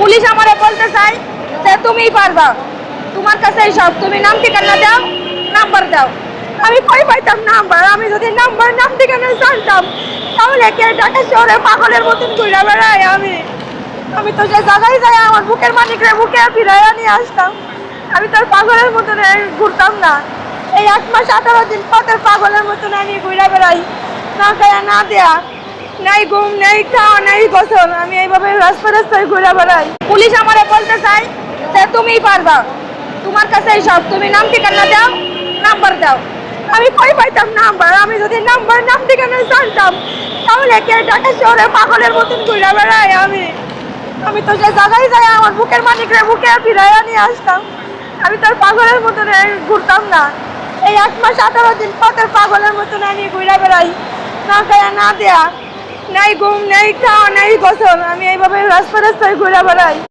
Police আমারে বলতে চাই যে তুমিই পারবা, তোমার কাছেই সব, তুমি নাম ঠিকানা দাও, নাম্বার দাও। আমি কই পাইতাম নাম্বার? আমি যদি নাম্বার নাম ঠিকানা জানতাম তাহলে কে ঢাকা শহরে পাগলের মতন ঘুরে বেড়াই। আমি তো যে জায়গায় যাই আমার বুকের মানিকরে বুকে ফিরাইয়া নিয়ে আসতাম। আমি তো আর পাগলের মতন ঘুরতাম না। এই 1 মাস 18 দিন পথের পাগলের মতন আমি ঘুরে বেড়াই, না খায়া না দেয়া, নাই ঘুম নাই খাওয়া নাই গোসল, আমি এইভাবে রাস্তায় ঘুরে বেড়াই। পুলিশ আমারে বলতে চাই যে তুমিই পারবা, তোমার কাছেই সব, তুমি নাম ঠিকানা দাও, নাম্বার দাও। আমি কই পাইতাম নাম্বার? আমি যদি নাম্বার নাম ঠিকানা জানতাম তাহলে কে ঢাকা শহরে পাগলের মতন ঘুরে বেড়াই। আমি তো যে জায়গায় যাই আমার বুকের মানিকরে বুকে ফিরাইয়া নিয়ে আসতাম। আমি তো আর পাগলের মতন ঘুরতাম না। এই 1 মাস 18 দিন পথের পাগলের মতন আমি ঘুরে বেড়াই, না খায়া না দেয়া, নাই ঘুম নাই খাওয়া নাই গোসল, আমি এইভাবে রাস্তায় ঘুরে বেড়াই।